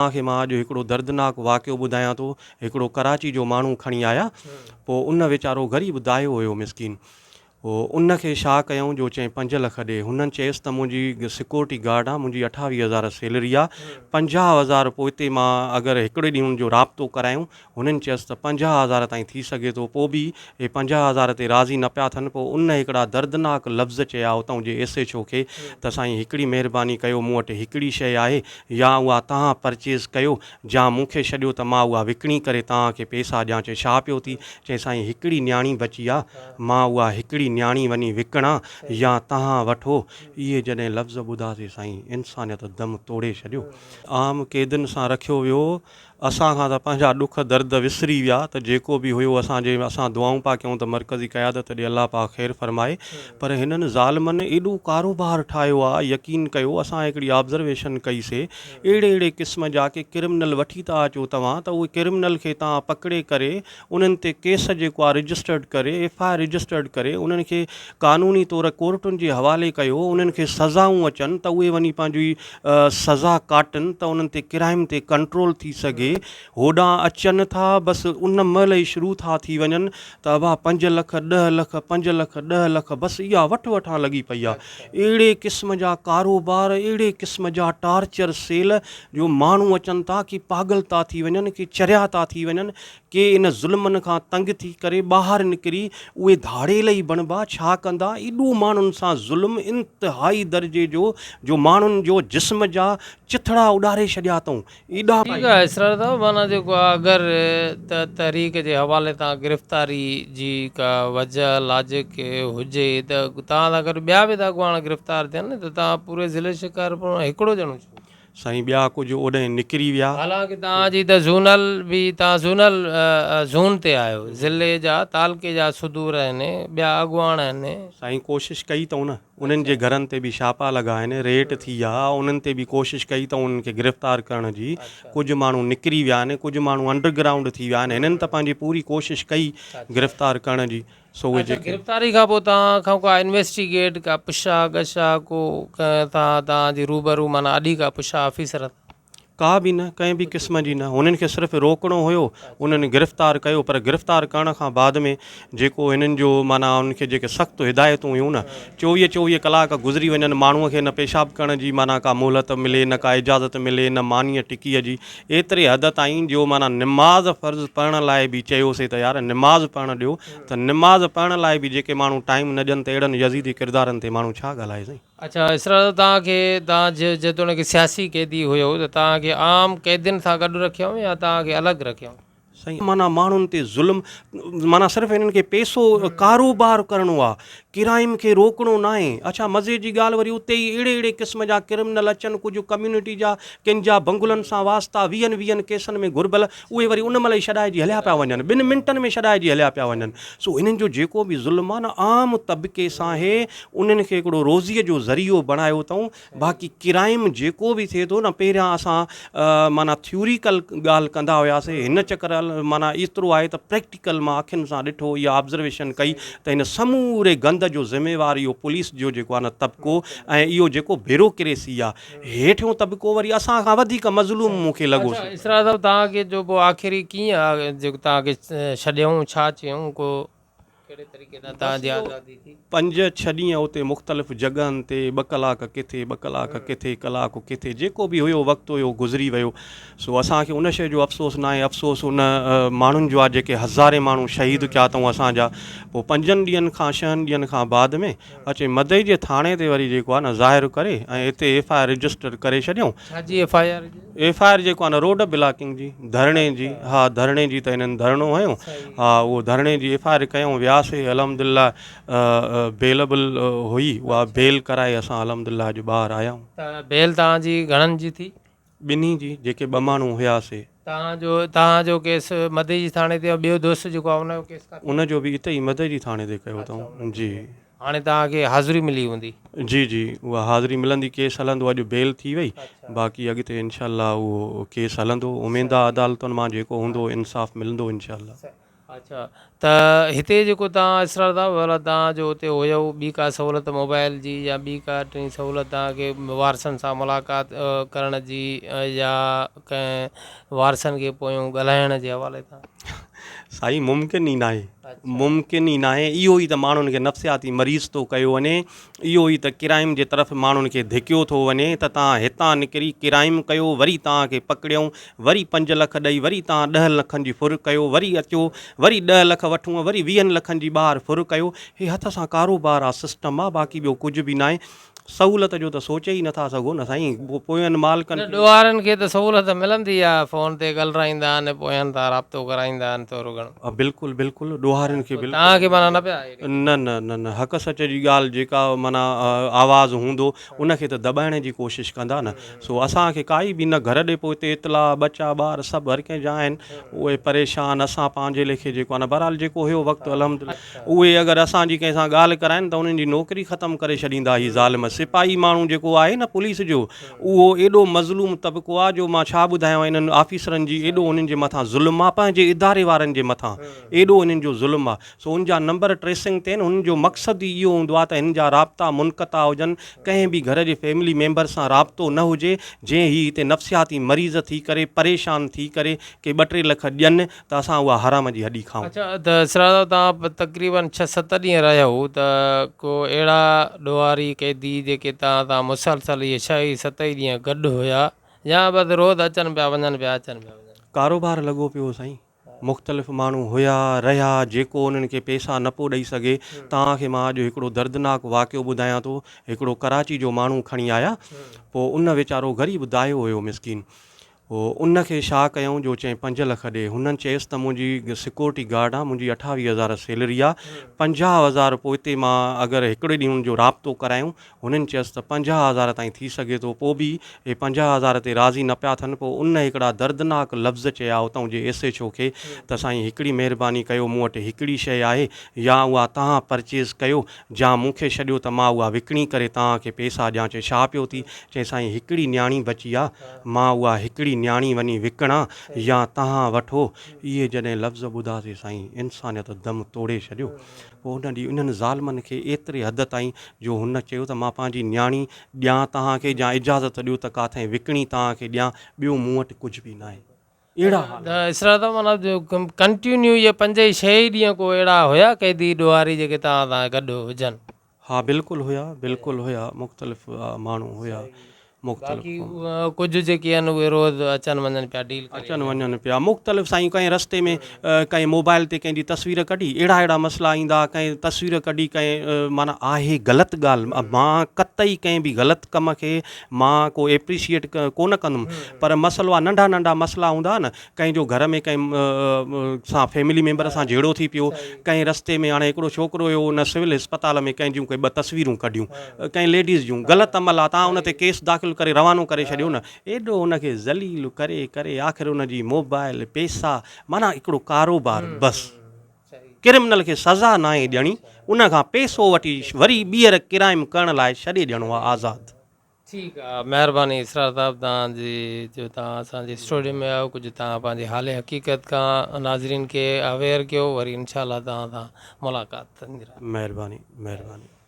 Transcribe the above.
तव्हांखे मां अॼु हिकिड़ो दर्दनाक वाक़ियो ॿुधायां थो। हिकिड़ो कराची जो माण्हू खणी आया, पोइ उन वीचारो ग़रीब दायो हुयो मिसकिन। पोइ उनखे छा कयूं जो चई 5 लख ॾे। हुननि चयसि त मुंहिंजी सिक्योरिटी गार्ड आहे, मुंहिंजी 28,000 सैलरी आहे, 50,000 पोइ हिते मां अगरि हिकिड़े ॾींहं जो राब्तो करायूं। हुननि चयसि त 50,000 ताईं थी सघे थो। पोइ बि हे 50,000 ते राज़ी न पिया थियनि। पोइ उन हिकिड़ा दर्दनाक लफ़्ज़ चया उतां जे SHO खे त साईं हिकिड़ी महिरबानी कयो, मूं वटि हिकिड़ी शइ आहे, या उहा तव्हां परचेज़ कयो या मूंखे छॾियो त मां उहा विकिणी करे तव्हांखे पैसा ॾियां। चए छा पियो थी? चए साईं हिकिड़ी न्याणी बची आहे, मां उहा हिकिड़ी न्याणी वञी विकिणां या तव्हां वठो। इहे जॾहिं लफ़्ज़ ॿुधासीं साईं इंसानियत दम तोड़े छॾियो। आम क़ैदियुनि सां रखियो वियो। असां खां त पंहिंजा ॾुख दर्द विसरी विया त जेको बि हुयो असां दुआऊं पिया कयूं त मरकज़ी क़यादत ॾे अलाह पाक ख़ैरु फरमाए। पर हिननि ज़ालिमनि एॾो कारोबार ठाहियो आहे, यकीन कयो। असां हिकिड़ी ऑब्ज़र्वेशन कईसीं, अहिड़े क़िस्म जा कि क्रिमिनल वठी था अचो तव्हां त उहे क्रिमिनल खे तव्हां पकिड़े करे उन्हनि ते केस जेको आहे रजिस्टर्ड करे, FIR रजिस्टर्ड करे उन्हनि खे क़ानूनी तौरु कोर्टुनि जे हवाले कयो, उन्हनि खे सज़ाऊं अचनि त उहे वञी पंहिंजी सज़ा काटनि त उन्हनि ते क्राइम ते कंट्रोल थी सघे। होॾां अचनि था बसि उन महिल ई शुरू था थी वञनि त अबा 5 लख 10 लख 5 लख 10 लख बसि इहा वठां लॻी पई आहे। अहिड़े क़िस्म जा कारोबार, अहिड़े क़िस्म जा टार्चर सेल जो माण्हू अचनि था कि पागल था थी वञनि, कि चरिया था थी वञनि, के इन ज़ुल्मनि खां तंग थी करे ॿाहिरि निकिरी उहे धाड़ेल ई बणिबा। छा कंदा? एॾो माण्हुनि सां ज़ुल्म इंतिहाई दर्जे जो माण्हुनि जो जिस्म जा चिथड़ा उॾारे छॾिया अथऊं। एॾा ठीकु आहे इसरार साहब, माना जेको आहे अगरि त तहरीक जे हवाले तां गिरफ़्तारी जी का वजह लाजिक हुजे त तव्हां अगरि ॿिया बि था अॻुवाण गिरफ़्तार थियनि त तव्हां पूरे ज़िले शिकार हिकिड़ो ॼणो छो? साईं ॿिया कुझु ओॾे निकिरी विया। हालांकि तव्हांजी त ज़ूनल बि, तव्हां ज़ूनल ज़ोन ते आहियो, ज़िले जा तालके जा सुदूर आहिनि, ॿिया अॻुवाण आहिनि। साईं कोशिशि कई अथऊं न, उन्हनि जे घरनि ते बि छापा लॻा आहिनि, रेड थी आहे, उन्हनि ते बि कोशिशि कई अथऊं उन्हनि खे गिरफ़्तार करण जी। कुझु माण्हू निकिरी विया आहिनि, कुझु माण्हू अंडरग्राउंड थी विया आहिनि। हिननि त पंहिंजी पूरी कोशिशि कई गिरफ़्तार करण जी। सो उहे जेके गिरफ़्तारी खां पोइ तव्हां खां का इन्वेस्टिगेट का पुछा गछा को तव्हांजी रूबरू माना अॾी का पुछा ऑफिसर? का बि न, कंहिं बि क़िस्म जी न। हुननि खे सिर्फ़ु रोकणो हुयो, उन्हनि गिरफ़्तार कयो। पर गिरफ़्तार करण खां बाद में जेको हिननि जो माना उनखे जेके सख़्तु हिदायतूं हुयूं न, 24 कलाक गुज़री वञनि, माण्हूअ खे न पेशाब करण जी माना का मोहलत मिले, न का इजाज़त मिले, न मानीअ टिकीअ जी। एतिरे हद ताईं जो माना निमाज़ फ़र्ज़ु पढ़ण लाइ बि चयोसीं त यार निमाज़ पढ़णु ॾियो, त निमाज़ पढ़ण लाइ बि जेके माण्हू टाइम न ॾियनि त अहिड़नि यज़ीदी किरदारनि ते माण्हू छा ॻाल्हाए साईं। अच्छा इसरार, तव्हांखे तव्हां जेतोणीकि सियासी क़ैदी हुयो त तव्हांखे आम क़ैदियुनि सां गॾु रखियऊं या तव्हांखे अलॻि रखियऊं? साईं माना माण्हुनि ते ज़ुल्म, माना सिर्फ़ु हिननि खे पैसो कारोबार करिणो आहे, क्राइम खे रोकणो न आहे। अच्छा मज़े जी ॻाल्हि वरी उते ई अहिड़े क़िस्म जा क्रिमिनल अचनि, कुझु कम्यूनिटी जा किन जा बंगुलनि सां वास्ता 20 केसनि में घुरबल, उहे वरी उन महिल ई छॾाइजी हलिया पिया वञनि, 2 मिंटनि में छॾाइजी हलिया पिया वञनि। सो हिननि जो जेको बि ज़ुल्म आहे न, आम तबिके सां हे उन्हनि खे हिकिड़ो रोज़ीअ जो ज़रियो बणायो अथऊं। बाक़ी क्राइम जेको बि थिए थो न, पहिरियां असां माना थ्योरिकल ॻाल्हि कंदा हुआसीं, हिन चकर माना एतिरो आहे त प्रैक्टिकल मां अखियुनि सां ॾिठो, इहा ऑब्ज़र्वेशन कई त हिन समूरे गंद जो ज़िम्मेवार इहो पुलिस जो जेको आहे न तबिको, ऐं इहो जेको ब्यूरोक्रेसी आहे, हेठियों तबिको वरी असां खां वधीक मज़लूम मूंखे लॻो। इसरार साहब, तव्हांखे जो पोइ आख़िरी कीअं आहे जेको तव्हांखे छॾियऊं, छा चयऊं, को कहिड़े तरीक़े सां तव्हांजी आज़ादी थी? 5-6 ॾींहं उते मुख़्तलिफ़ जॻहनि ते, 2 कलाक किथे, 2 कलाक किथे, कलाक किथे, जेको बि हुयो वक़्तु हुयो गुज़री वियो। सो असांखे उन शइ जो अफ़सोस न आहे, अफ़सोस उन माण्हुनि जो आहे जेके हज़ारे माण्हू शहीद कया अथऊं असांजा। पोइ 5 ॾींहंनि खां 6 ॾींहंनि खां बाद में अचे मदई जे थाणे ते वरी जेको आहे न ज़ाहिर करे ऐं हिते FIR रजिस्टर करे छॾियऊं। छाजी FIR? FIR जेको आहे न रोड ब्लॉकिंग जी, धरणे जी। हा धरणे जी, त हिननि धरणो हुयो। हा उहो धरणे जी FIR कयूं, वियासीं अल्हम्दुलिल्लाह बेलेबल हुई, उहा बेल कराए असां अल्हम्दुलिल्लाह अॼु ॿाहिरि आया आहियूं। त बेल तव्हांजी घणनि जी थी? 2 जी, जेके 2 माण्हू हुयासीं। तव्हांजो केस मदई जी थाणे ते, ॿियो दोस्त जेको आहे उनजो केस उनजो बि हिते ई मदई जी थाणे ते कयो अथऊं जी। हाणे तव्हांखे हाज़िरी मिली हूंदी? जी जी, उहा हाज़िरी मिलंदी, केस हलंदो। अॼु बेल थी वई, बाक़ी अॻिते इंशाअल्लाह उहो केस हलंदो। उमेद आहे अदालतुनि मां जेको हूंदो इंसाफ़ मिलंदो इंशाअल्लाह। अच्छा त हिते जेको तव्हां इसरार था भला तव्हां जो हुते हुयो ॿी का सहूलियत मोबाइल जी या ॿी का टी सहूलियत तव्हांखे वारसनि सां मुलाक़ात करण जी या कंहिं वारसनि खे पोयूं ॻाल्हाइण जे हवाले सां? साईं मुमकिन ई नाहे, मुमकिन ई नाहे। इहो ई त माण्हुनि खे नफ़्सियाती मरीज़ थो कयो वञे, इहो ई त क्राइम जे तरफ़ माण्हुनि खे धिकियो थो वञे त तव्हां हितां निकिरी क्राइम कयो, वरी तव्हांखे पकड़ियऊं, वरी 5 लख ॾेई वरी तव्हां 10 लखनि जी फुर कयो, वरी अचो वरी 10 लख वठूं, वरी 20 लखनि जी ॿाहिरि फुर कयो। हे हथ सां कारोबार आहे, सिस्टम आहे, बाक़ी ॿियो कुझु बि नाहे। सहूलियत जो त सोचे ई नथा सघो न साईं। पोयनि मालिकनि खे ॾोहारनि खे त सहूलियत मिलंदी आहे, फ़ोन ते ॻाल्हाईंदा आहिनि, पोयनि तां राब्तो कराईंदा आहिनि थोरो घणो। बिल्कुलु बिल्कुलु ॾोहारनि खे बिल्कुलु तव्हांखे माना न पिया न न न न हक़ सच जी ॻाल्हि जेका माना आवाज़ु हूंदो उनखे त दॿाइण जी कोशिशि कंदा न। सो असांखे काई बि न घर ॾे पोइ हिते इतला बचा ॿार सभु हर कंहिंजा आहिनि, उहे परेशान, असां पंहिंजे लेखे जेको आहे न बहरहाल जेको हुयो वक़्तु अल्हम्दुलिल्लाह। उहे अगरि असांजी कंहिंसां ॻाल्हि कराइनि त उन्हनि जी नौकिरी ख़तमु करे छॾींदा ही ज़ालिम। सिपाही माण्हू जेको आहे न पुलिस जो, उहो एॾो मज़लूम तबिको आहे जो मां छा ॿुधायांव। इन्हनि ऑफिसरनि जी एॾो उन्हनि जे मथां ज़ुल्म आहे, पंहिंजे इदारे वारनि जे मथां एॾो इन्हनि जो ज़ुल्म आहे। सो उन जा नंबर ट्रेसिंग थियनि, हुननि जो मक़सदु ई इहो हूंदो आहे त हिन जा राब्ता मुनक़ता हुजनि, कंहिं बि घर जे फैमिली मेंबर सां राब्तो न हुजे। जंहिं ही हिते नफ़्सियाती मरीज़ थी करे परेशान थी करे के 2-3 लख ॾियनि त असां उहा हराम जी हॾी खाऊं। अच्छा त इसरार तव्हां तक़रीबन 6-7 ॾींहं रहिया हो त को अहिड़ा ॾोहारी कैदी जेके तव्हां मुसलसल इहे 6-7 ॾींहं गॾु हुया या बसि रोज़ु अचनि पिया वञनि पिया अचनि पिया वञनि? कारोबार लॻो पियो साईं, मुख़्तलिफ़ माण्हू हुया रहिया, जेको उन्हनि खे पैसा न पियो ॾेई सघे। तव्हांखे मां अॼु हिकिड़ो दर्दनाक वाक़ियो ॿुधायां थो। हिकिड़ो कराची जो माण्हू खणी आया, पोइ उन वीचारो ग़रीब दायो हुयो मिसकिन। पोइ उनखे छा कयूं जो चई 5 लख ॾे। हुननि चयसि त मुंहिंजी सिक्योरिटी गार्ड आहे, मुंहिंजी 28,000 सैलरी आहे, 50,000 पोइ हिते मां अगरि हिकिड़े ॾींहं जो राब्तो करायूं। हुननि चयसि त 50,000 ताईं थी सघे थो। पोइ बि हे 50,000 ते राज़ी न पिया थियनि। पोइ उन हिकिड़ा दर्दनाक लफ़्ज़ चया उतां जे SHO खे त साईं हिकिड़ी महिरबानी कयो, मूं वटि हिकिड़ी शइ आहे, या उहा तव्हां परचेज़ कयो या मूंखे छॾियो त मां उहा विकिणी करे तव्हांखे पैसा ॾियां। चए छा पियो थी? चई साईं हिकिड़ी न्याणी बची आहे, मां उहा हिकिड़ी न्याणी वञी विकिणां या तव्हां वठो। इहे जॾहिं लफ़्ज़ ॿुधासीं साईं, इंसानियत दम तोड़े छॾियो। पोइ हुन ॾींहुं इन्हनि ज़ालिमनि खे एतिरे हद ताईं जो हुन चयो त मां पंहिंजी न्याणी ॾियां तव्हांखे, या इजाज़त ॾियो त काथे विकिणी तव्हांखे ॾियां, ॿियो मूं वटि कुझु बि न आहे। अहिड़ा त इसरार त माना कंटिन्यू इहे 5-6 ॾींहं को अहिड़ा हुया कैदी ॾोहारी जेके तव्हां गॾु हुजनि? हा बिल्कुलु हुया, बिल्कुलु हुया, मुख़्तलिफ़ माण्हू हुया, बाक़ी मुख़्तलिफ़ कुझु जेके आहिनि उहे रोज़ु अचनि वञनि पिया डील करे? अचनि वञनि पिया मुख़्तलिफ़ साईं। कंहिं रस्ते में कंहिं मोबाइल ते कंहिंजी तस्वीर कढी, अहिड़ा मसइला ईंदा। कंहिं तस्वीर कढी कंहिं माना आहे ग़लति ॻाल्हि। मां कतई कंहिं बि ग़लति कम खे मां को एप्रिशिएट कोन कंदुमि, पर मसइलो आहे नंढा नंढा मसइला हूंदा न। कंहिंजो घर में कंहिं सां फैमिली मेंबर सां जहिड़ो थी पियो, कंहिं रस्ते में हाणे हिकिड़ो छोकिरो हुयो उन सिविल अस्पताल में कंहिंजूं कोई 2 तस्वीरूं कढियूं कंहिं लेडीज़ जूं, ग़लति अमल आहे। तव्हां उन ते केस दाख़िल करे रवानो करे छॾियो न। एॾो उनखे ज़लील करे करे आख़िर उनजी मोबाइल, पैसा, माना हिकिड़ो कारोबार बसि। क्रिमिनल खे सज़ा न आहे ॾियणी, उनखां पैसो वठी वरी ॿीहर क्राइम करण लाइ छॾे ॾियणो आहे आज़ादु। ठीकु आहे, महिरबानी इसरार साहिबु तव्हांजी जो तव्हां असांजी स्टूडियो में आयो, कुझु तव्हां पंहिंजे हाल हक़ीक़त खां नाज़रीन खे अवेयर कयो। वरी इंशाअल्लाह तव्हां सां मुलाक़ात थींदी। महिरबानी, महिरबानी।